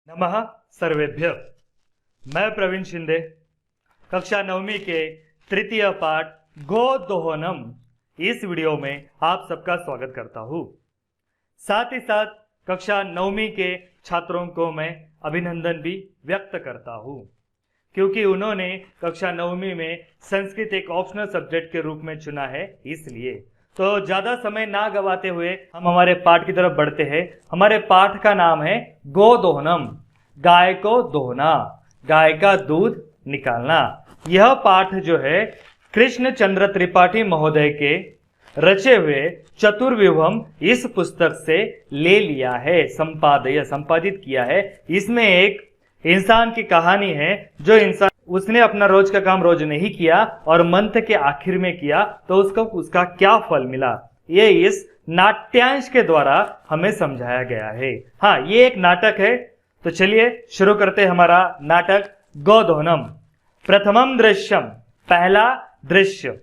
नमः सर्वेभ्य। मैं प्रवीण शिंदे कक्षा 9वीं के तृतीय पाठ गोदोहनम इस वीडियो में आप सबका स्वागत करता हूँ। साथ ही साथ कक्षा 9वीं के छात्रों को मैं अभिनंदन भी व्यक्त करता हूँ क्योंकि उन्होंने कक्षा 9वीं में संस्कृत एक ऑप्शनल सब्जेक्ट के रूप में चुना है। इसलिए तो ज्यादा समय ना गवाते हुए हम हमारे पाठ की तरफ बढ़ते हैं। हमारे पाठ का नाम है गोदोहनम, गाय को दोहना, गाय का दूध निकालना। यह पाठ जो है कृष्ण चंद्र त्रिपाठी महोदय के रचे हुए चतुर्व्यूहम इस पुस्तक से ले लिया है, संपादित किया है। इसमें एक इंसान की कहानी है, जो इंसान उसने अपना रोज का काम रोज नहीं किया और मंथ के आखिर में किया तो उसका क्या फल मिला, ये इस नाट्यांश के द्वारा हमें समझाया गया है। हाँ, ये एक नाटक है। तो चलिए शुरू करते हैं हमारा नाटक गोदोहनम। प्रथमम दृश्यम, पहला दृश्य।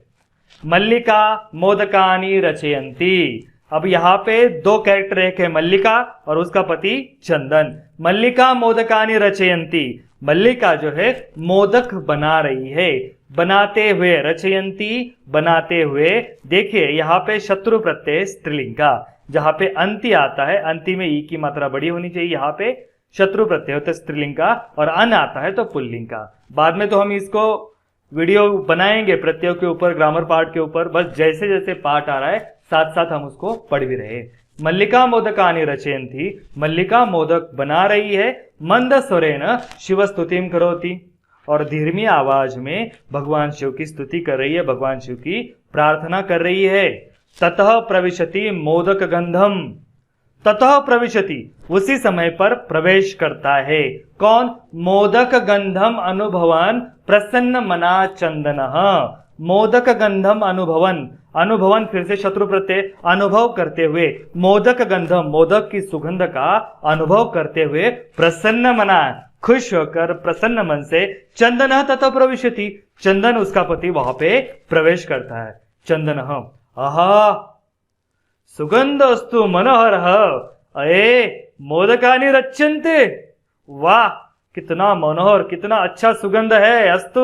मल्लिका मोदकानि रचयन्ति। अब यहाँ पे दो कैरेक्टर, एक है मल्लिका और उसका पति चंदन। मल्लिका मोदकानि रचयन्ति, मल्लिका जो है मोदक बना रही है। बनाते हुए, रचयन्ति बनाते हुए। देखिए यहाँ पे शत्रु प्रत्यय स्त्रीलिंग का, जहाँ पे अंति आता है, अंति में ई की मात्रा बड़ी होनी चाहिए। यहाँ पे शत्रु प्रत्यय होता है स्त्रीलिंग का और अन आता है तो पुल्लिंग का। बाद में तो हम इसको वीडियो बनाएंगे प्रत्ययों के ऊपर, ग्रामर पार्ट के ऊपर। बस जैसे जैसे पार्ट आ रहा है साथ साथ हम उसको पढ़ भी रहे। मल्लिका मोदकानि रचयन्ति, मल्लिका मोदक बना रही है। मंद स्वरेण शिव स्तुतिम करोति, और धीमी आवाज में भगवान शिव की स्तुति कर रही है, भगवान शिव की प्रार्थना कर रही है। ततः प्रविशति मोदक गंधम, ततः प्रविशति उसी समय पर प्रवेश करता है। कौन? मोदक गंधम अनुभवन प्रसन्न मना चंदनः। मोदक गंधम अनुभवन, अनुभवन फिर से शत्रु प्रत्यय, अनुभव करते हुए। मोदक गंधम, मोदक की सुगंध का अनुभव करते हुए। प्रसन्न मना, खुश होकर प्रसन्न मन से। चंदन तथा प्रविशति, चंदन उसका पति वहां पे प्रवेश करता है। चंदन, आहा सुगंध अस्तु मनोहर, अये मोदकानि रच्यन्ते। वाह, कितना मनोहर, कितना अच्छा सुगंध है। अस्तु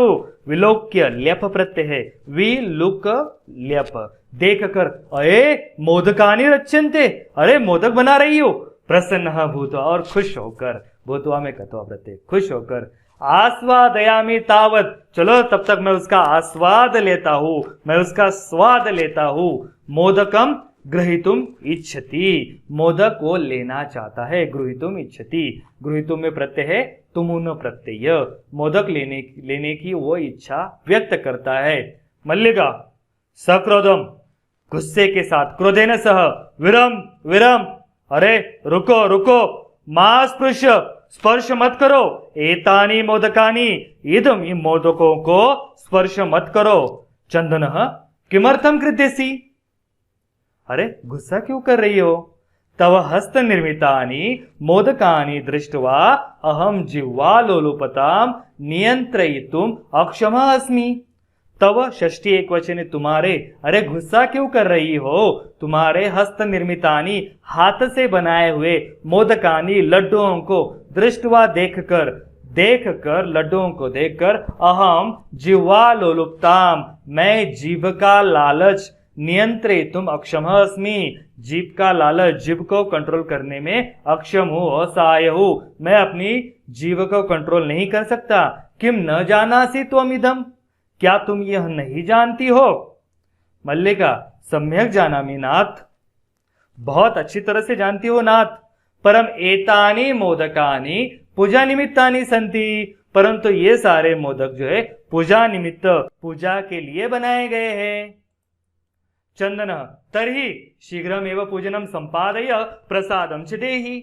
विलोक्य, ल्यप प्रत्यय है, विलुक ल्यप, देख कर। अये मोदकानि रच्यन्ते, अरे मोदक बना रही हो। प्रसन्न भूत्वा, और खुश होकर, भूत्वा में कत्वा प्रत्यय, खुश होकर। आस्वादयामि तावत, चलो तब तक मैं उसका आस्वाद लेता हूं, मैं उसका स्वाद लेता हूं। मोदकम गृहीतुम इच्छति, मोदक वो लेना चाहता है। गृहीतुम इच्छति, गृहीतुम में प्रत्यय है तुमुन प्रत्यय, मोदक लेने की वो इच्छा व्यक्त करता है। मल्लिका सक्रोधम, गुस्से के साथ, क्रोधेन सह, विरम विरम, अरे रुको रुको, मा स्पृश, स्पर्श मत करो। एतानी मोदकानी, इदम, इन मोदकों को स्पर्श मत करो। चंदन किमर्थम कृत्यसि, अरे गुस्सा क्यों कर रही हो। तव हस्त निर्मितानि मोदकानि दृष्ट्वा अहम जिह्वा लोलुपताम नियंत्रयितुम अक्षमः अस्मि। तव षष्ठी एक वचन, तुम्हारे। अरे गुस्सा क्यों कर रही हो। तुम्हारे हस्त निर्मितानि, हाथ से बनाए हुए, मोदकानि लड्डुओं को, दृष्ट्वा देखकर लड्डुओं को देखकर, अहम जिह्वा लोलुपताम, मैं जीभ का लालच, नियंत्रितुम अक्षमः अस्मि, जीभ का लालच, जीभ को कंट्रोल करने में अक्षम हूं, असहाय हूं, मैं अपनी जीभ को कंट्रोल नहीं कर सकता। किम न जानासि त्वमिदम्, क्या तुम यह नहीं जानती हो। मल्लिका सम्यक जानामि नाथ, बहुत अच्छी तरह से जानती हो नाथ। परम एतानि मोदकानि पूजा निमित्तानि सन्ति, परंतु ये सारे मोदक जो है पूजा निमित्त, पूजा के लिए बनाए गए हैं। चंदन तर्हि शीघ्रमेव पूजनम संपादय प्रसादम च देहि,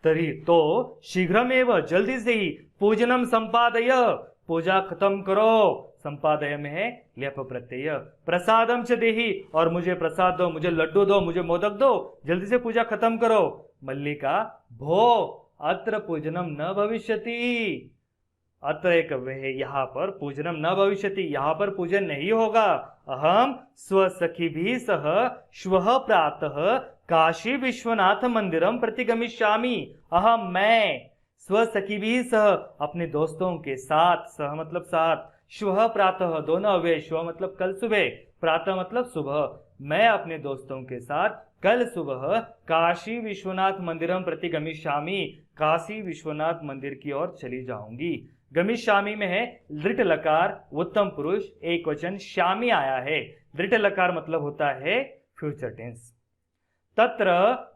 तर्हि तो शीघ्रमेव, जल्दी से ही, पूजनम संपादय, पूजा खत्म करो। संपादय में है ल्यप प्रत्यय। प्रसादम च देहि, और मुझे प्रसाद दो, मुझे लड्डू दो, मुझे मोदक दो, जल्दी से पूजा खत्म करो। मल्लिका भो अत्र पूजनम न भविष्यति, अत्र एक है, यहाँ पर पूजनम न भविष्यति, यहाँ पर पूजन नहीं होगा। अहम स्वसखी भी सह श्वः प्रातः काशी विश्वनाथ मंदिरम प्रतिगमिष्यामि। अहम, मैं स्वसखीभिः सह अपने दोस्तों के साथ, सह मतलब साथ, श्वः प्रातः दोनों अव्यय, श्वः मतलब कल सुबह, प्रातः मतलब सुबह, मैं अपने दोस्तों के साथ कल सुबह काशी विश्वनाथ मंदिरम प्रति गमिष्यामि, काशी विश्वनाथ मंदिर की ओर चली जाऊंगी। गमिष्यामि में है दृढ़ लकार उत्तम पुरुष एक वचन, श्यामी आया है। दृढ़ लकार मतलब होता है फ्यूचर टेंस। तत्र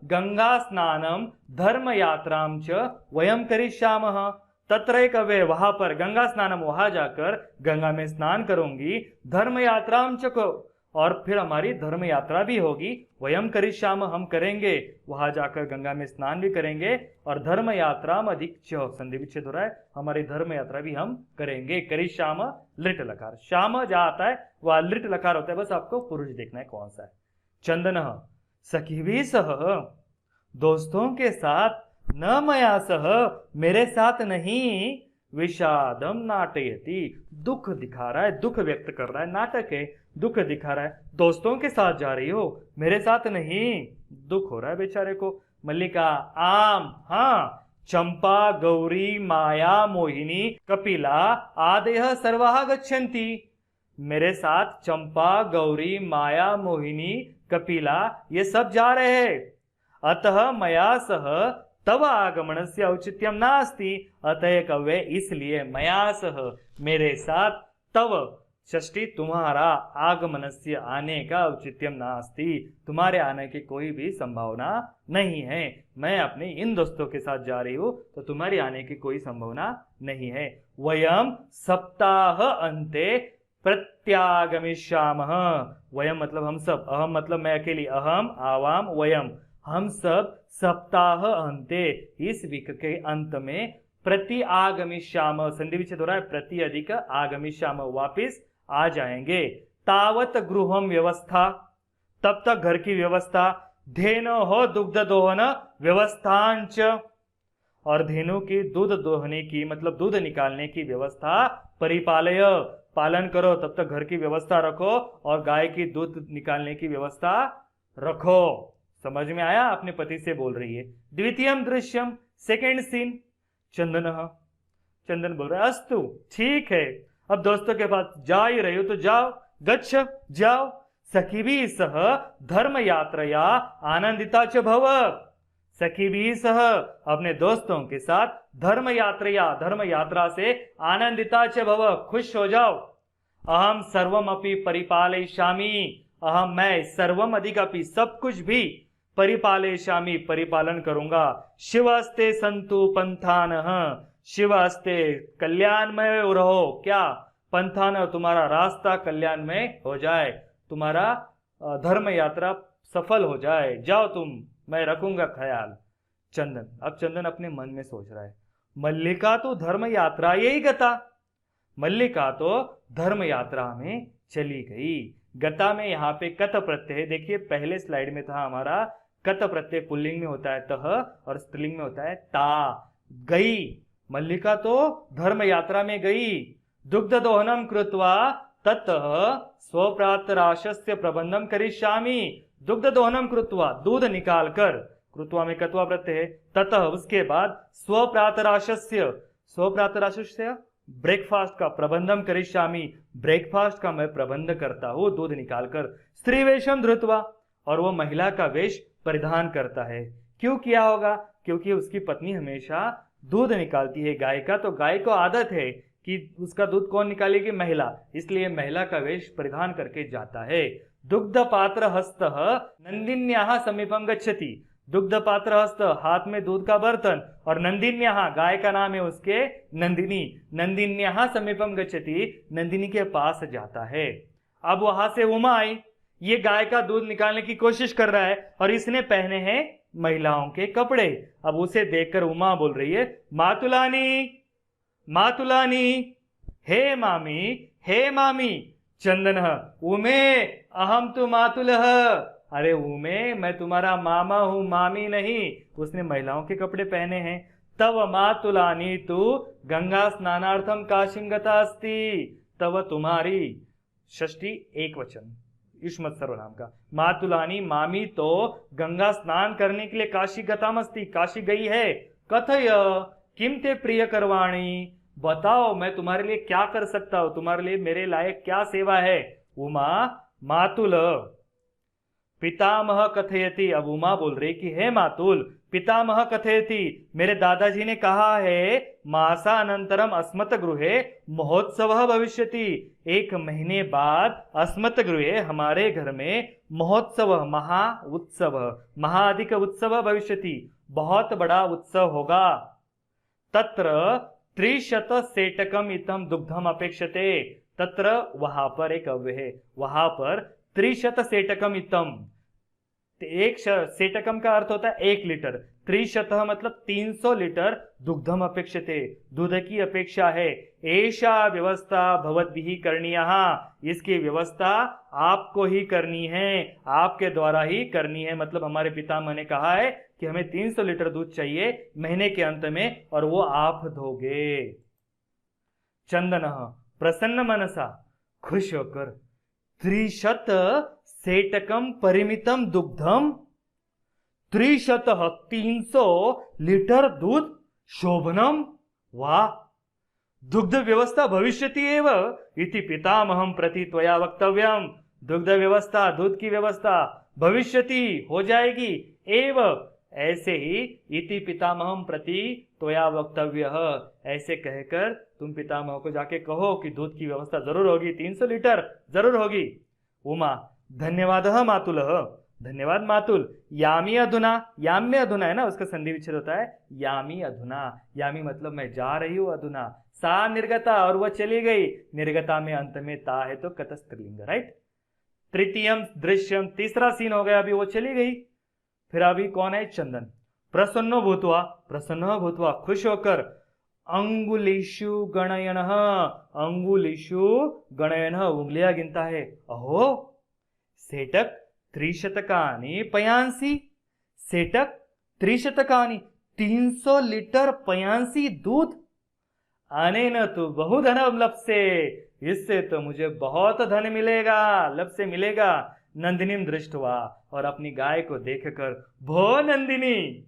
गंगा स्नानम धर्म यात्राम च वयम करिष्यामः। तत्र एक अव्यय, वहां पर, गंगा स्नानम वहां जाकर गंगा में स्नान करूंगी, धर्म यात्राम च को, और फिर हमारी धर्म यात्रा भी होगी। वयम करिष्याम हम करेंगे, वहां जाकर गंगा में स्नान भी करेंगे, और धर्म यात्रा अधिक संधि विच्छेद हो रहा है, हमारी धर्म यात्रा भी हम करेंगे। करिष्याम लिट लकार, श्याम जहां आता है वह लिट लकार होता है, बस आपको पुरुष देखना है कौन सा है। चंदन सखीभिः सह, दोस्तों के साथ, न मया सह मेरे साथ नहीं, विषादम नाटयति दुख दिखा रहा है, दुख व्यक्त कर रहा है, नाटक है, दुख दिखा रहा है। दोस्तों के साथ जा रही हो, मेरे साथ नहीं, दुख हो रहा है बेचारे को। मल्लिका आम हाँ, चंपा गौरी माया मोहिनी कपिला आदयः सर्वाः गच्छन्ति। मेरे साथ चंपा गौरी माया मोहिनी कपिला ये सब जा रहे हैं। अतः मया सह तव आगमनस्य औचित्यम नास्ति, अतः कव्य इसलिए मया सह मेरे साथ, तव षष्ठी तुम्हारा, आगमनस्य आने का औचित्यम नास्ति तुम्हारे आने की कोई भी संभावना नहीं है। मैं अपने इन दोस्तों के साथ जा रही हूं तो तुम्हारी आने की कोई संभावना नहीं है। वयम सप्ताह अंते प्रत्यागमिष्यामः। वयम मतलब हम सब, अहम मतलब मैं अकेली, अहम आवाम वयम, हम सब सप्ताह अंते इस वीक के अंत में प्रति आगमिष्याम, संधि विच्छेद हो रहा है, प्रति अधिक आगमिष्याम वापिस आ जाएंगे। तावत गृहम व्यवस्था, तब तक घर की व्यवस्था, धेनो हो दुग्ध दोहन व्यवस्थांच, और धेनु की दूध दोहने की मतलब दूध निकालने की व्यवस्था, परिपालय पालन करो, तब तक घर की व्यवस्था रखो और गाय की दूध निकालने की व्यवस्था रखो। समझ में आया? अपने पति से बोल रही है। द्वितीयम दृश्यम, सेकेंड सीन। चंदन बोल रहा है अस्तु ठीक है, अब दोस्तों के पास जा ही रही हो तो जाओ, गच्छ जाओ, सखीभिः सह धर्म यात्रया आनंदिता च भव। सखीभिः सह अपने दोस्तों के साथ धर्म यात्रा से आनंदिता च भव, खुश हो जाओ। अहम सर्वम अपि परिपालयिष्यामि, अहम मैं सर्वम अधिकपि सब कुछ भी परिपालयिष्यामि परिपालन करूंगा। शिवस्ते संतु पंथानः, शिवस्ते कल्याणमय रहो, क्या पंथान तुम्हारा रास्ता कल्याणमय हो जाए, तुम्हारा धर्म यात्रा सफल हो जाए, जाओ तुम, मैं रखूंगा ख्याल। चंदन, अब चंदन अपने मन में सोच रहा है मल्लिका तो धर्म यात्रा यही गता, मल्लिका तो धर्म यात्रा में चली गई। गता में यहाँ पे कत प्रत्यय, देखिए पहले स्लाइड में था हमारा कत प्रत्यय पुल्लिंग में होता है तह और स्त्रीलिंग में होता है ता। गई, मल्लिका तो धर्म यात्रा में गई। दुग्ध दोहनम कृत्वा ततः स्वप्रातराशस्य प्रबंधम करिष्यामि, दुग्ध दोहनम कृत्वा दूध निकाल कर, कृत्वा में कत्वा प्रत्यय है, ततः उसके बाद स्वप्रातराशस्य, स्वप्रातराशस्य ब्रेकफास्ट का प्रबंधम करिष्यामि, ब्रेकफास्ट का मैं प्रबंध करता हूँ दूध निकालकर। स्त्री वेशम धृत्वा, और वो महिला का वेश परिधान करता है। क्यों किया होगा? क्योंकि उसकी पत्नी हमेशा दूध निकालती है गाय का, तो गाय को आदत है कि उसका दूध कौन निकालेगी? महिला, इसलिए महिला का वेश परिधान करके जाता है। दुग्ध पात्र हस्त नंदिन्याः समीपम गच्छति, दुग्ध पात्र हस्त हाथ में दूध का बर्तन, और नंदिन्याः गाय का नाम है उसके नंदिनी, नंदिन्याः समीपम गच्छति नंदिनी के पास जाता है। अब वहां से उमा आई, ये गाय का दूध निकालने की कोशिश कर रहा है और इसने पहने हैं महिलाओं के कपड़े। अब उसे देखकर उमा बोल रही है मातुलानी मातुलानी, हे मामी हे मामी। चंदन उमे अहम तु मातुलः, अरे उमे मैं तुम्हारा मामा हूं, मामी नहीं। उसने महिलाओं के कपड़े पहने हैं। तव मातुलानी तु गंगा स्नानार्थम काशीम गता अस्ति, तव तुम्हारी, षष्ठी एक वचन युष्मत् सर्वनाम का, मातुलानी मामी तो गंगा स्नान करने के लिए काशी गतामस्ति, काशी गई है। कथय किम ते प्रिय करवाणी, बताओ मैं तुम्हारे लिए क्या कर सकता हूं, तुम्हारे लिए मेरे लायक क्या सेवा है। उमा मातुल पितामह कथयति, अब उमा बोल रही कि हे मातुल, पितामह कथयति, मेरे दादाजी ने कहा है, मासा अनंतरम अस्मत् गृहे महोत्सव भविष्यति, 1 महीने बाद अस्मत् गृहे हमारे घर में महोत्सव, महा उत्सव, महाधिक उत्सव भविष्यति, बहुत बड़ा उत्सव होगा। तत्र 300 सेटकम इतम दुग्धम अपेक्षते, तत्र वहां पर एक अव्यय है, वहां पर 300 सेटकम इतम, एक सेटकम का अर्थ होता है 1 लीटर, 300 मतलब 300 लीटर दुग्धम अपेक्षते, दूध की अपेक्षा है। ऐसा व्यवस्था भवद्भिः करणीयः, इसकी व्यवस्था आपको ही करनी है, आपके द्वारा ही करनी है। मतलब हमारे पितामह ने कहा है कि हमें 300 लीटर दूध चाहिए महीने के अंत में, और वो आप दोगे। चंदन प्रसन्न मनसा, खुश होकर, 300 सेटकम परिमितम दुग्धम, 300 लीटर दूध, शोभनम, वाह, दुग्ध व्यवस्था भविष्यति एव इति पितामहं प्रति त्वया वक्तव्यम, दुग्ध व्यवस्था, दूध की व्यवस्था भविष्यति हो जाएगी, एव ऐसे ही, इति पितामहं प्रति त्वया वक्तव्य, ऐसे कहकर तुम पितामह को जाके कहो कि दूध की व्यवस्था जरूर होगी, 300 लीटर जरूर होगी। उमा धन्यवाद मातुल, धन्यवाद मातुल। यामी अधुना, याम्य अधुना है ना, उसका संधि विच्छेद होता है यामी अधुना, यामी मतलब मैं जा रही हूं, अधुना सा निर्गता, और वह चली गई, निर्गता में अंत में ता है तो कतस्त्रीलिंग, राइट। तृतीयम दृश्यम, तीसरा सीन हो गया, अभी वो चली गई, फिर अभी कौन है, चंदन। प्रसन्नो भूतवा, प्रसन्न भूतवा, खुश होकर, अंगुलिशु गणयन, अंगुलिशु गणयन, उंगलियां गिनता है, अहो सेटक 300 पयांसी, सेटक 300 300 लीटर पयांसी दूध, अनेन तु बहुधनम लप्से, इससे तो मुझे बहुत धन मिलेगा, लप्से मिलेगा। नंदिनीम दृष्टवा, और अपनी गाय को देखकर, भो नंदिनी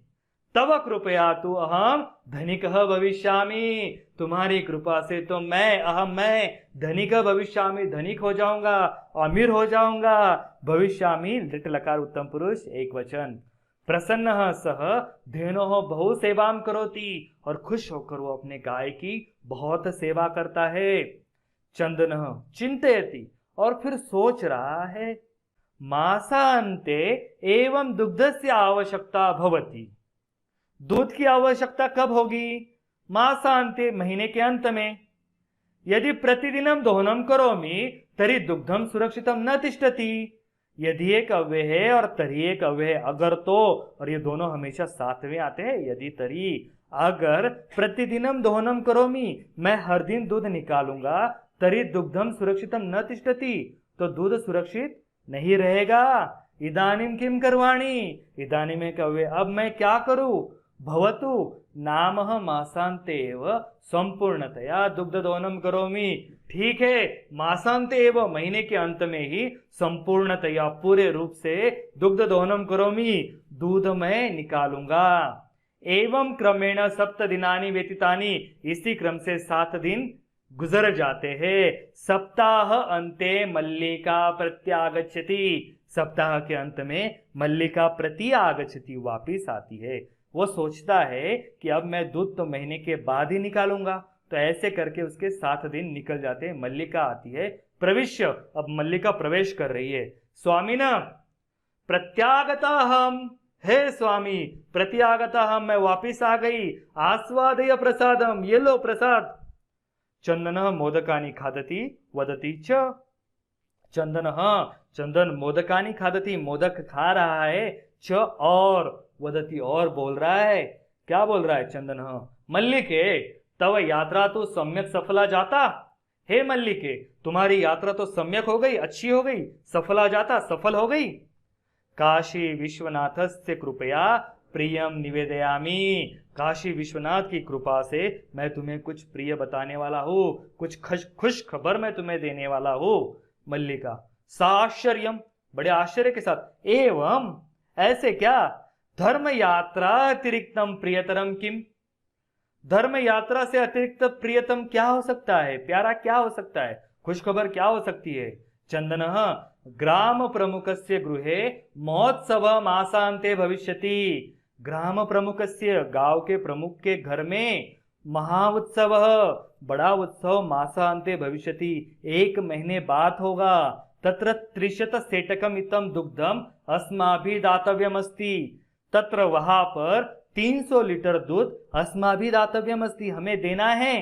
तव कृपया तु अहम धनिक भविष्यामि, तुम्हारी कृपा से तो मैं धनिक भविष्यामि, धनिक हो जाऊंगा, अमीर हो जाऊंगा। भविष्यामि लिट लकार उत्तम पुरुष एक वचन। प्रसन्न सह धेनो बहु सेवाम करोति, और खुश होकर वो अपने गाय की बहुत सेवा करता है। चंदन चिंतयति, और फिर सोच रहा है, मासान्ते एवं दुग्धस्य आवश्यकता भवति, दूध की आवश्यकता कब होगी, मासान्ते महीने के अंत में। यदि प्रतिदिनम दोहनम करोमि तरी दुग्धम सुरक्षितम न तिष्ठति, यदि एक अव्यय है और तरी एक अव्यय है, अगर तो, और ये दोनों हमेशा साथ में आते हैं, यदि तरी, अगर प्रतिदिनम दोहनम करोमि, मैं हर दिन दूध निकालूंगा, तरी दुग्धम सुरक्षितम न तिष्ठति, तो दूध सुरक्षित नहीं रहेगा। इदानीम किम करवाणी, इदानीम में कव्य, अब मैं क्या करूं। भवतु नामः मासान्ते एव संपूर्णतया दुग्ध दोहनम करोमि, ठीक है, मासान्ते एव महीने के अंत में ही संपूर्णतया पूरे रूप से दुग्ध दोहनम करोमि, दूध मैं निकालूंगा। एवं क्रमेण 7 दिनानि व्यतीतानि, इसी क्रम से 7 दिन गुजर जाते हैं। सप्ताह अंते मल्लिका प्रत्यागच्छति, सप्ताह के अंत में मल्लिका प्रत्यागच्छति, वापिस आती है। वो सोचता है कि अब मैं दूध तो महीने के बाद ही निकालूंगा, तो ऐसे करके उसके 7 दिन निकल जाते हैं। मल्लिका आती है, प्रविश्य, अब मल्लिका प्रवेश कर रही है। स्वामी न प्रत्यागता हम, हे स्वामी प्रत्यागता हम, मैं वापिस आ गई। आस्वादय प्रसादम, ये लो प्रसाद। चंदन मोदकानि खादति वदति च, चंदन मोदकानि खादति, मोदक खा रहा है, च और वदति, और बोल रहा है। क्या बोल रहा है चंदन, मल्लिके तव यात्रा तो सम्यक सफला जाता, हे मल्लिके तुम्हारी यात्रा तो सम्यक हो गई, अच्छी हो गई, सफला जाता सफल हो गई। काशी विश्वनाथस्य कृपया प्रियम निवेदयामी, काशी विश्वनाथ की कृपा से मैं तुम्हें कुछ प्रिय बताने वाला हूँ, कुछ खुश खबर मैं तुम्हें देने वाला हूँ। मल्लिका साश्चर्यम, बड़े आश्चर्य के साथ, एवं ऐसे क्या, धर्म यात्रा अतिरिक्तम प्रियतरम किम, धर्म यात्रा से अतिरिक्त प्रियतम क्या हो सकता है, प्यारा क्या हो सकता है, खुशखबर क्या हो सकती है। चंदनः ग्राम प्रमुखस्य गृहे महोत्सव मासान्ते भविष्यति। ग्राम प्रमुखस्य गांव के प्रमुख के घर में महाउत्सव, बड़ा उत्सव मासान्ते भविष्यति, एक महीने बाद होगा। तत्र 300 सेटकम इतम दुग्धम अस्माभि दातव्यमस्ति। तत्र वहां पर 300 लीटर दूध अस्माभि दातव्यमस्ति, हमें देना है।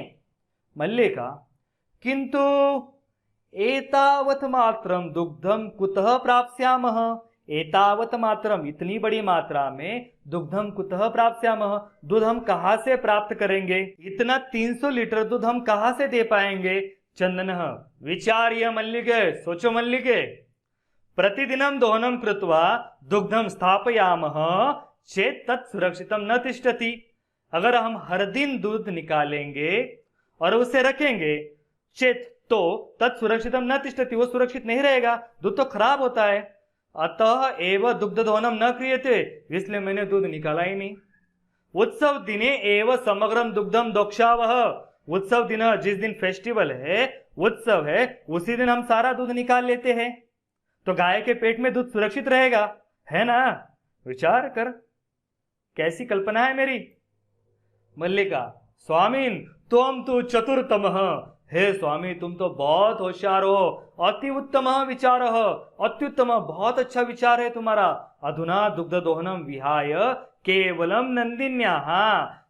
मल्लिका किंतु एतावत मात्रम दुग्धम कुतः प्राप्स्यामः। एतावत मात्रम, इतनी बड़ी मात्रा में दुग्धम कुतः प्राप्स्यामः, दूध हम कहां से प्राप्त करेंगे, इतना 300 लीटर दूध हम कहां से दे पाएंगे। चंदनः विचार्य मल्लिके, सोचो मल्लिके, प्रतिदिनं दोहनं कृत्वा दुग्धं स्थापयामः चेत तत् सुरक्षितम न तिष्ठति। अगर हम हर दिन दूध निकालेंगे और उसे रखेंगे, चेत तो तत् सुरक्षितम न तिष्ठति, वो सुरक्षित नहीं रहेगा, दूध तो खराब होता है। अतः एव दुग्ध दोहनम न क्रियते, इसलिए मैंने दूध निकाला ही नहीं। उत्सव दिने एव समग्रम दुग्धम दोक्षावह। उत्सव दिन, जिस दिन फेस्टिवल है, उत्सव है, उसी दिन हम सारा दूध निकाल लेते हैं, तो गाय के पेट में दूध सुरक्षित रहेगा, है ना। विचार कर, कैसी कल्पना है मेरी। मल्लिका स्वामीन तुम तो चतुरतम, हे स्वामी तुम तो बहुत होशियार हो, अति उत्तम विचार, अत्युत्तम, बहुत अच्छा विचार है तुम्हारा। अधुना दुग्ध दोहनम विहाय केवलम नंदिन्याः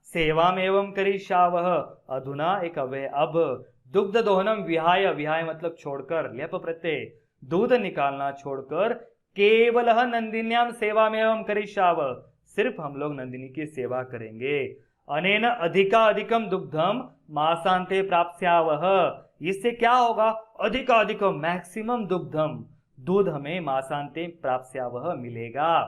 सेवामेवं करिष्यावः। अधुना एक अव्यय, अब दुग्ध दोहनम विहाय, विहाय मतलब छोड़कर, लेप प्रत्यय, दूध निकालना छोड़कर, केवल नंदिन्याम सेवामेवं करिष्यावः, सिर्फ हम लोग नंदिनी की सेवा करेंगे। अनेन अधिकाधिकम दुग्धम मासांते प्राप्स्यावः, इससे क्या होगा, अधिकाधिकम मैक्सिमम दुग्धम, दूध हमें मासांते प्राप्स्यावः मिलेगा।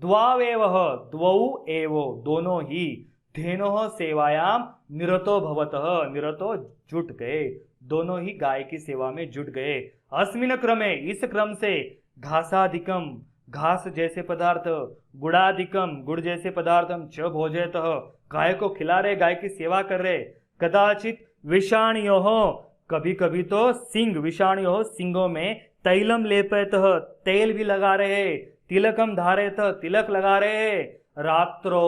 द्वावेवः, द्वौ एवो, दोनों ही, धेनोः सेवायाम निरतो भवतः, निरतो जुट गए, दोनों ही गाय की सेवा में जुट गए। अस्मिन क्रमे, इस क्रम से, घासाधिकम, घास जैसे पदार्थ, गुड़ाधिकम, गुड़ जैसे पदार्थम, च भोजयतः, गाय को खिला रहे, गाय की सेवा कर रहे। कदाचित विषाणियों, कभी कभी तो सिंग, विषाणियों, सिंगों में तैलम लेपयतः, तेल भी लगा रहे, तिलकम धारयतः, तिलक लगा रहे। रात्रो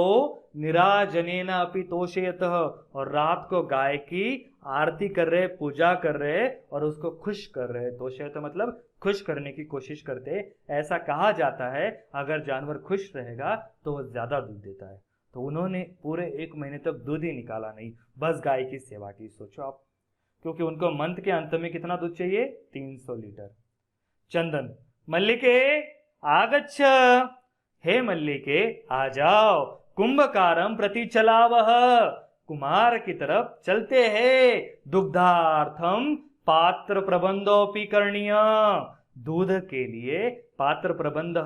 निराजनेन अपि तोषयतः, और रात को गाय की आरती कर रहे, पूजा कर रहे और उसको खुश कर रहे। तोषयत मतलब खुश करने की कोशिश करते। ऐसा कहा जाता है अगर जानवर खुश रहेगा तो वो ज्यादा दूध देता है। तो उन्होंने पूरे 1 महीने तक दूध ही निकाला नहीं, बस गाय की सेवा की। सोचो आप, क्योंकि उनको मंथ के अंत में कितना दूध चाहिए, 300 लीटर। चंदन मल्लिके आगच्छ, हे मल्लिके आ जाओ, कुंभकारम प्रति चलावह, कुमार की तरफ चलते हैं। दुग्धार्थम पात्र प्रबंधोपि करणीय, दूध के लिए पात्र प्रबंध,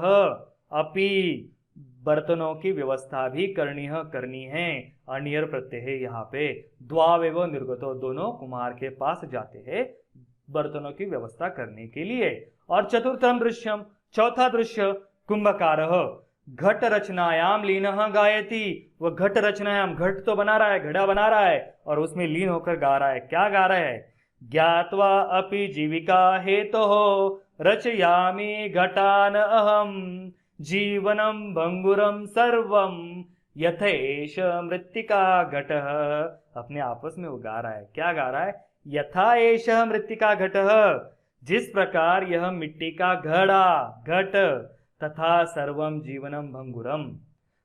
अपि बर्तनों की व्यवस्था भी करनी है। अनियर प्रत्यय है यहाँ पे। द्वावेव निर्गतो, दोनों कुमार के पास जाते हैं बर्तनों की व्यवस्था करने के लिए। और चतुर्थम दृश्यम, चौथा दृश्य, कुंभकारः घट रचनायाम लीनः गायति, वह घट रचनायाम, घट तो बना रहा है, घड़ा बना रहा है और उसमें लीन होकर गा रहा है। क्या गा रहा है, ज्ञात्वा अपि जीविका हेतोः रचयामि घटान अहम, जीवनम भंगुरम सर्वम यथेश मृत्तिका घटः। अपने आपस में वो गा रहा है, क्या गा रहा है, यथा एष मृत्तिका घटः, जिस प्रकार यह मिट्टी का घड़ा, घट, तथा सर्वम जीवनम भंगुरम,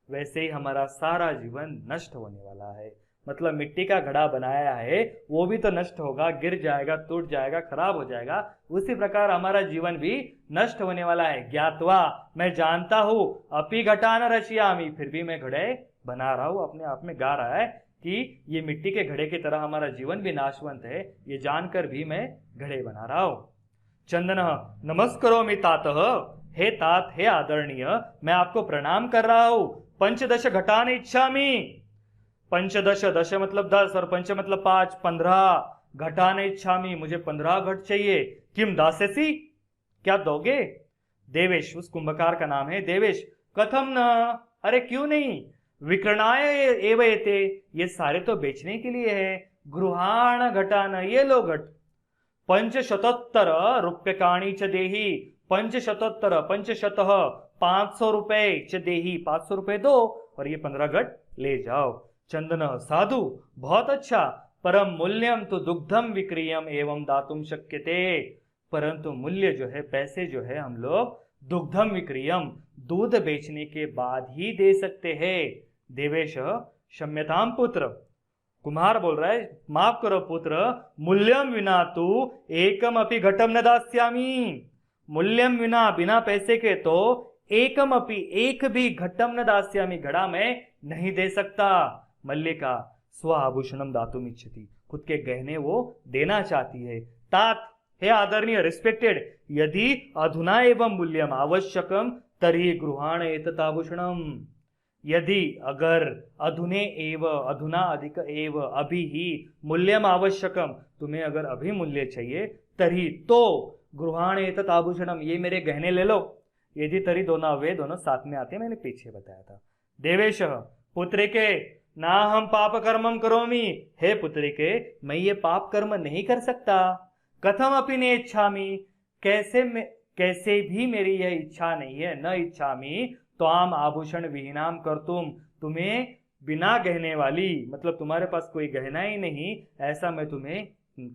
वैसे ही हमारा सारा जीवन नष्ट होने वाला है। मतलब मिट्टी का घड़ा बनाया है, वो भी तो नष्ट होगा, गिर जाएगा, टूट जाएगा, खराब हो जाएगा। उसी प्रकार हमारा जीवन भी नष्ट होने वाला है। ज्ञात्वा, मैं जानता हूँ, अपि घटान रचयामि, फिर भी मैं घड़े बना रहा हूँ। अपने आप में गा रहा है कि ये मिट्टी के घड़े की तरह हमारा जीवन भी नाशवंत है, ये जानकर भी मैं घड़े बना रहा हूँ। चंदन नमस्करोमि तातः, हे तात, हे आदरणीय, मैं आपको प्रणाम कर रहा हूँ। पंचदश घटान इच्छामि, पंचदश, दश मतलब 10 और पंच मतलब 5, 15 घटान इच्छामि, मुझे 15 घट चाहिए। किम दास्यसि, क्या दोगे। देवेश, उस कुंभकार का नाम है देवेश। कथम न, अरे क्यों नहीं। विक्रणाय एव एते, ये सारे तो बेचने के लिए है। गृहाण घटान, ये लो घट। पंचशतोत्तर रूप्यकाणी च देही, पंचशतोत्तर पंचशतः 500 रुपए च देही, 500 रुपए दो और ये 15 घट ले जाओ। चंदन साधु, बहुत अच्छा। परम मूल्यम तो दुग्धम विक्रियम एवं दातुम शक्यते, परंतु मूल्य जो है, पैसे जो है, हम लोग दुग्धम विक्रियम, दूध बेचने के बाद ही दे सकते हैं। देवेश क्षम्यताम पुत्र, कुमार बोल रहा है माफ करो पुत्र, मूल्यम विना तू एकम अपि घटम न दास्यामि, मूल्यम विना, बिना पैसे के तो एकम अपि, एक भी घटम न दास्यामि, घड़ा में नहीं दे सकता। मल्लिका स्व आभूषणम दातुम इच्छति, खुद के गहने वो देना चाहती है। तात, हे आदरणीय रिस्पेक्टेड, यदि अधुना एवं मूल्यम आवश्यकम तरी गृहाण एतदाभूषणम, यदि अगर अधुने एव, अधुना अधिक एव, अभी ही, मूल्यम आवश्यकम, तुम्हें अगर अभी मूल्य चाहिए, तरी तो गृहाण एतदाभूषणम, ये मेरे गहने ले लो। यदि तरी दोनों वे दोनों साथ में आते हैं, मैंने पीछे बताया था। देवेश पुत्र के ना हम पाप कर्मम करोमि, हे पुत्र के मैं ये पाप कर्म नहीं कर सकता। कथम अपि ने इच्छामि, कैसे भी मेरी यह इच्छा नहीं है। न इच्छामि त्वाम आभूषण विहीनाम कर्तुम, तुम्हें बिना गहने वाली, मतलब तुम्हारे पास कोई गहना ही नहीं, ऐसा मैं तुम्हें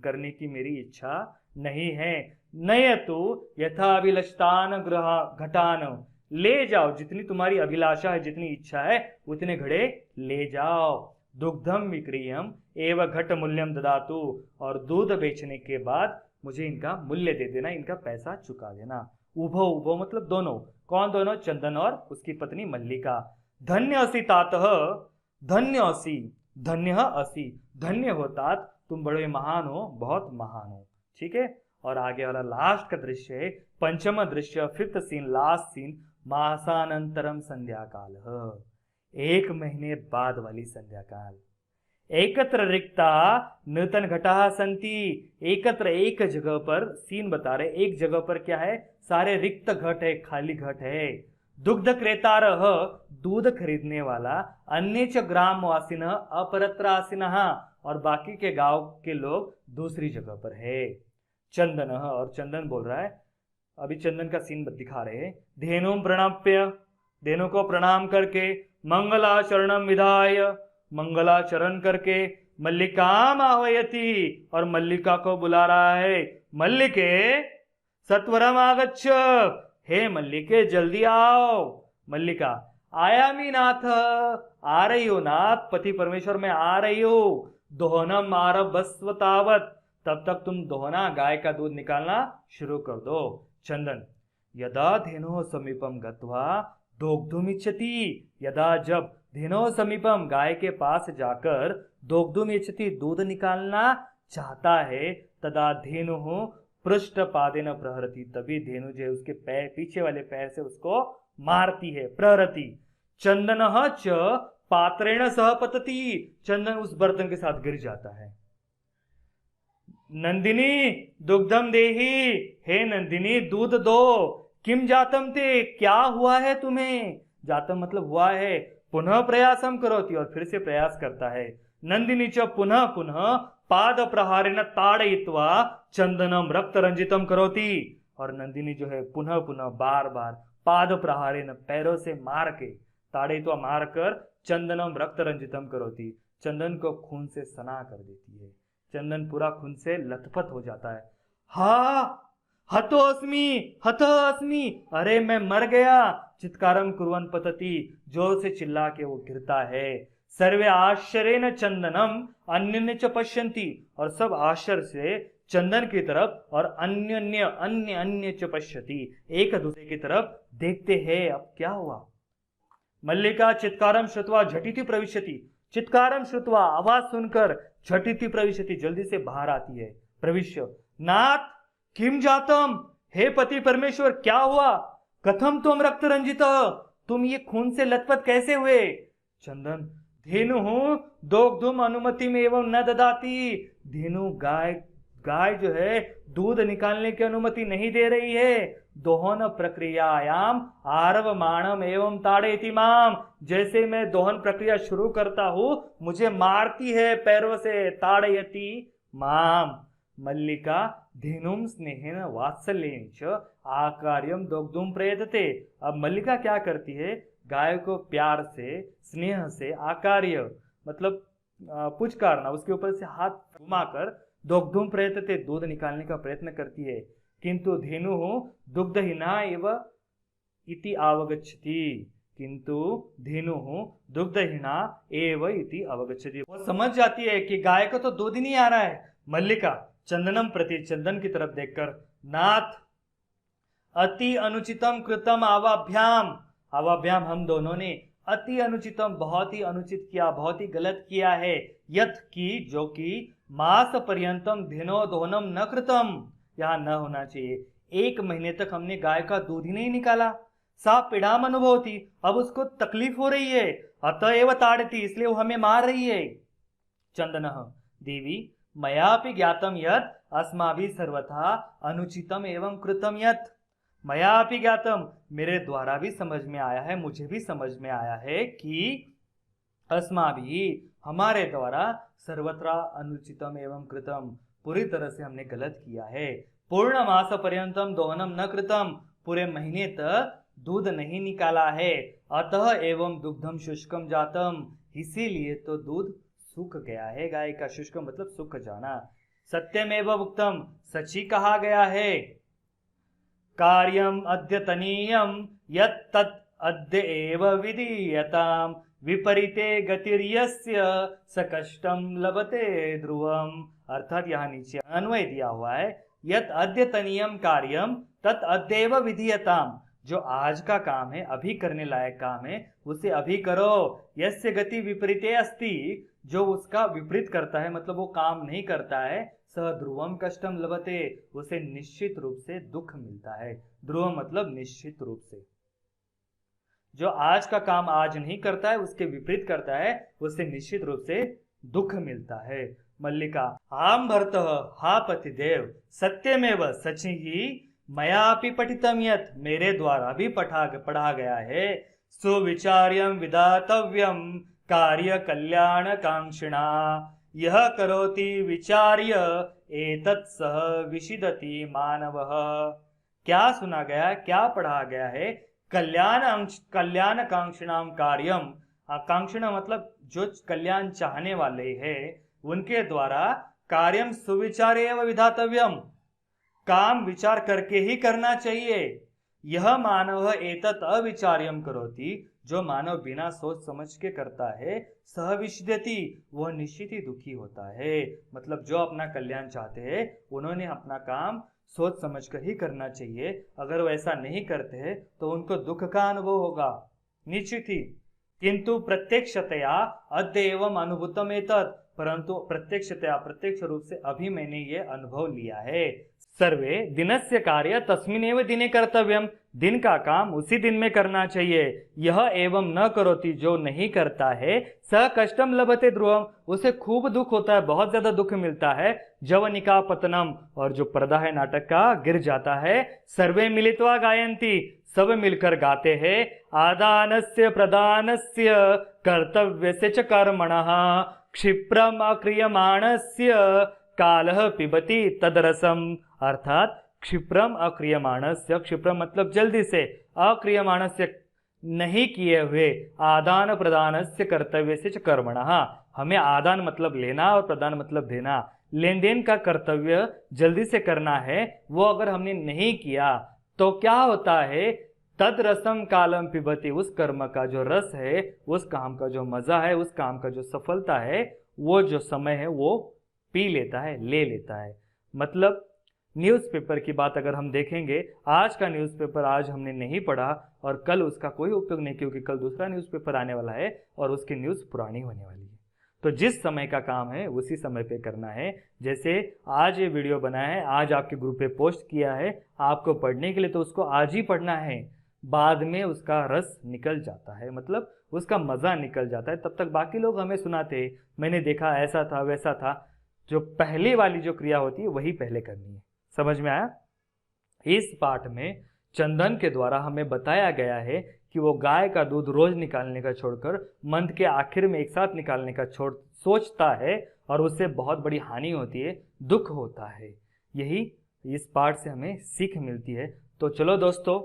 करने की मेरी इच्छा नहीं है। नय तो यथा अभिलषतान ग्रह घटान, ले जाओ, जितनी तुम्हारी अभिलाषा है, जितनी इच्छा है, उतने घड़े ले जाओ। दुग्धम विक्रियम एव घट मूल्यम ददातु, और दूध बेचने के बाद मुझे इनका मूल्य दे देना, इनका पैसा चुका देना। उभो, उभो मतलब दोनों। कौन दोनों? चंदन और उसकी पत्नी मल्लिका। धन्य असी तातः, धन्य असी, धन्य असी, धन्य हो तात, तुम बड़े महान हो, बहुत महान हो। ठीक है, और आगे वाला लास्ट का दृश्य है, पंचम दृश्य, फिफ्थ सीन, लास्ट सीन, मासानंतरम संध्या काल, 1 महीने बाद वाली संध्या काल। एकत्र रिक्ता नूतन घटा संति, एकत्र, एक जगह पर, सीन बता रहे, एक जगह पर क्या है, सारे रिक्त घट है, खाली घट है। दुग्ध क्रेतारः, दूध खरीदने वाला, अन्य च ग्राम वासिनः अपरत्र आसिनः, और बाकी के गांव के लोग दूसरी जगह पर है। चंदन, और चंदन बोल रहा है, अभी चंदन का सीन दिखा रहे हैं। धेनु प्रणप्य, धेनु को प्रणाम करके, मंगलाचरणम विधाय, मंगलाचरण करके, मल्लिकाम आह्वयति, और मल्लिका को बुला रहा है। मल्लिके सत्वरम आगच्छ, हे मल्लिके जल्दी आओ। मल्लिका, आयामी नाथ, आ रही हो नाथ, पति परमेश्वर में आ रही हो। दोहनम आरभस्व तावत, तब तक तुम दोहना, गाय का दूध निकालना शुरू कर दो। चंदन, यदा धेनो समीपम गत्वा दोग्धुमिच्छति, यदा, जब, धेनो समीपम, गाय के पास जाकर, दोग्धुमिच्छति, दूध निकालना चाहता है, तदा धेनु पृष्ठ पादेन प्रहरति, तभी धेनु जो है उसके पैर, पीछे वाले पैर से उसको मारती है, प्रहरति। चंदन च पात्रेण सह पतति, चंदन उस बर्तन के साथ गिर जाता है। नंदिनी दुग्धम देही, हे नंदिनी दूध दो। किम जातम ते, क्या हुआ है तुम्हें? जातम मतलब हुआ है। पुनः प्रयासम करोति, और फिर से प्रयास करता है। नंदिनी च पुनः पुनः पाद प्रहारेण ताड़यित्वा चंदनम रक्त रंजितम करोति, और नंदिनी जो है पुनः पुनः बार बार पाद प्रहारेण, पैरों से मार के, ताड़यित्वा मार कर, चंदनम रक्त रंजितम करोति, चंदन को खून से सना कर देती है। चंदन पूरा खून से लथपथ हो जाता है। हा हतो अस्मि, हत अस्मि, अरे मैं मर गया। चित्कारम कुर्वन् पतति, जोर से चिल्ला के वो गिरता है। सर्वे आश्चर्येन चंदनम अन्य च पश्यन्ति, और सब आश्चर्य से चंदन की तरफ और अन्य च पश्यति, एक दूसरे की तरफ देखते हैं। अब क्या हुआ? मल्लिका चित्कारम श्रुत्वा झटिति प्रविशति, चित्कारम श्रुत्वा, आवाज सुनकर, झटिति प्रविशति, जल्दी से बाहर आती है। प्रविश्य, नाथ किम जातम, हे पति परमेश्वर क्या हुआ? कथम तुम रक्त रंजित, तुम ये खून से लथपथ कैसे हुए? चंदन, धेनु दोग्धुम अनुमति में एवं न ददाती, धेनु गाय जो है दूध निकालने की अनुमति नहीं दे रही है। दोहन प्रक्रियायाम आरवमाणम एवं ताड़ेति माम। जैसे मैं दोहन प्रक्रिया शुरू करता हूं मुझे मारती है पैरों से, ताड़यति माम। मल्लिका धेनुम स्नेहेन वात्सल्येन च आकार्यम दोग्धुम प्रयतते। अब मल्लिका क्या करती है, गाय को प्यार से, स्नेह से, आकार्य मतलब पुचकारना, उसके ऊपर से हाथ घुमाकर दोग्धुम प्रयतते दूध निकालने का प्रयत्न करती है। किंतु धेनु दुग्धहीना एव इति अवगच्छति, किंतु धेनु दुग्धहीना एव इति अवगच्छति। वो समझ जाती है कि गाय को तो दूध ही नहीं आ रहा है। मल्लिका चंदनम प्रति, चंदन की तरफ देखकर, नाथ अति अनुचितम कृतम आवाभ्याम। आवाभ्याम हम दोनों ने, अति अनुचितम बहुत ही अनुचित किया, बहुत ही गलत किया है। यथ की जो कि मास पर्यंतम धेनो दोहनम न कृतम, यहाँ न होना चाहिए। 1 महीने तक हमने गाय का दूध ही नहीं निकाला। सा पीड़ाम अनुभवती, अब उसको तकलीफ हो रही है। अतएव ताड़ती, इसलिए वो हमें मार रही है। चंदनः देवी मयापि ज्ञातम यत् अस्माभिः सर्वथा अनुचितम एवं कृतम यत्। मयापि ज्ञातम, मेरे द्वारा भी समझ में आया है, मुझे भी समझ में आया है कि अस्माभिः, हमारे द्वारा, सर्वथा अनुचितम एवं कृतम, पूरी तरह से हमने गलत किया है। पूर्ण मास पर्यंतम दोहनम न कृतम, पूरे महीने तक दूध नहीं निकाला है। अतः एवं दुग्धम शुष्कम जातम, इसीलिए तो दूध सूख गया है गाय का। शुष्क मतलब सूख जाना। सत्यमेव उक्तम, सच ही कहा गया है। कार्यम अद्यतनीयम यत् तत् अद्य एव विधीयताम, विपरीते गतिर्यस्य स कष्टम लभते ध्रुवम। अर्थात यहाँ नीचे अन्वय दिया हुआ है, यत् अद्यतनीयम कार्यम तत् अद्येव विधीयताम, जो आज का काम है, अभी करने लायक काम है, उसे अभी करो। यस्य गति विपरीते अस्ति, जो उसका विपरीत करता है, मतलब वो काम नहीं करता है, सह ध्रुवम कष्टम लभते, उसे निश्चित रूप से दुख मिलता है। ध्रुव मतलब निश्चित रूप से, जो आज का काम आज नहीं करता है, उसके विपरीत करता है, उसे निश्चित रूप से दुख मिलता है। मल्लिका आम भर्तः, हा पतिदेव, सत्यमेव सच ही, मयापि पठितम यत्, मेरे द्वारा भी पढ़ा गया है। सुविचार्यम विधातव्यम कार्य कल्याण कांक्षिणा, यह करोति विचार्य एतत् सह विशिदति मानवः। क्या सुना गया, क्या पढ़ा गया है? कल्याण कांक्षिणाम कार्यम, आकांक्षिणा मतलब जो कल्याण चाहने वाले हैं उनके द्वारा, कार्यम सुविचार्य एवं विधातव्यम, काम विचार करके ही करना चाहिए। यह मानव एतत् अविचार्यम करोति, जो मानव बिना सोच समझ के करता है, सह विशिदति, वह निश्चित ही दुखी होता है। मतलब जो अपना कल्याण चाहते हैं उन्होंने अपना काम सोच समझ कर ही करना चाहिए। अगर वो ऐसा नहीं करते हैं तो उनको दुख का अनुभव होगा, निश्चित ही। किंतु प्रत्यक्षतया अद्य एवं अनुभूतम एतत्, परंतु प्रत्यक्षतया प्रत्यक्ष रूप से अभी मैंने ये अनुभव लिया है। सर्वे दिनस्य कार्य तस्मिनेव दिने कर्तव्यम, दिन का काम उसी दिन में करना चाहिए। यह एवं न करोति, जो नहीं करता है, स कष्टम लभते ध्रुवम, उसे खूब दुख होता है, बहुत ज्यादा दुख मिलता है। जवनिका पतनम, और जो पर्दा है नाटक का गिर जाता है। सर्वे मिलित्वा गायन्ति, सब मिलकर गाते हैं। आदानस्य प्रदानस्य कर्तव्यस्य च कर्मणः, क्षिप्रम अक्रियमाणस्य कालः पिबति तदरसम। अर्थात क्षिप्रम अक्रियमाणस्य, क्षिप्रम मतलब जल्दी से, अक्रियमाणस्य नहीं किए हुए, आदान प्रदानस्य कर्तव्यस्य च कर्मणः, हमें आदान मतलब लेना और प्रदान मतलब देना, लेन देन का कर्तव्य जल्दी से करना है, वो अगर हमने नहीं किया तो क्या होता है? तद रसम कालम पिबती, उस कर्म का जो रस है, उस काम का जो मजा है, उस काम का जो सफलता है, वो जो समय है वो पी लेता है, ले लेता है। मतलब न्यूज़पेपर की बात अगर हम देखेंगे, आज का न्यूज़पेपर आज हमने नहीं पढ़ा और कल उसका कोई उपयोग नहीं, क्योंकि कल दूसरा न्यूज़पेपर आने वाला है और उसकी न्यूज़ पुरानी होने वाली है। तो जिस समय का काम है उसी समय पे करना है। जैसे आज ये वीडियो बनाया है, आज आपके ग्रुप पे पोस्ट किया है आपको पढ़ने के लिए, तो उसको आज ही पढ़ना है, बाद में उसका रस निकल जाता है, मतलब उसका मज़ा निकल जाता है। तब तक बाकी लोग हमें सुनाते, मैंने देखा, ऐसा था, वैसा था। जो पहले वाली जो क्रिया होती है वही पहले करनी है। समझ में आया? इस पाठ में चंदन के द्वारा हमें बताया गया है कि वो गाय का दूध रोज निकालने का छोड़कर मंथ के आखिर में एक साथ निकालने का छोड़ सोचता है और उससे बहुत बड़ी हानि होती है, दुख होता है। यही इस पाठ से हमें सीख मिलती है। तो चलो दोस्तों,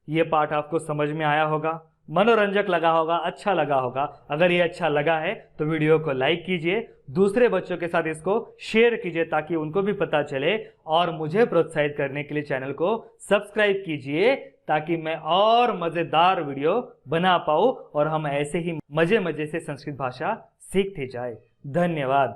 ये पाठ आपको समझ में आया होगा, मनोरंजक लगा होगा, अच्छा लगा होगा। अगर ये अच्छा लगा है तो वीडियो को लाइक कीजिए, दूसरे बच्चों के साथ इसको शेयर कीजिए ताकि उनको भी पता चले, और मुझे प्रोत्साहित करने के लिए चैनल को सब्सक्राइब कीजिए ताकि मैं और मजेदार वीडियो बना पाऊं और हम ऐसे ही मजे मजे से संस्कृत भाषा सीखते जाए। धन्यवाद।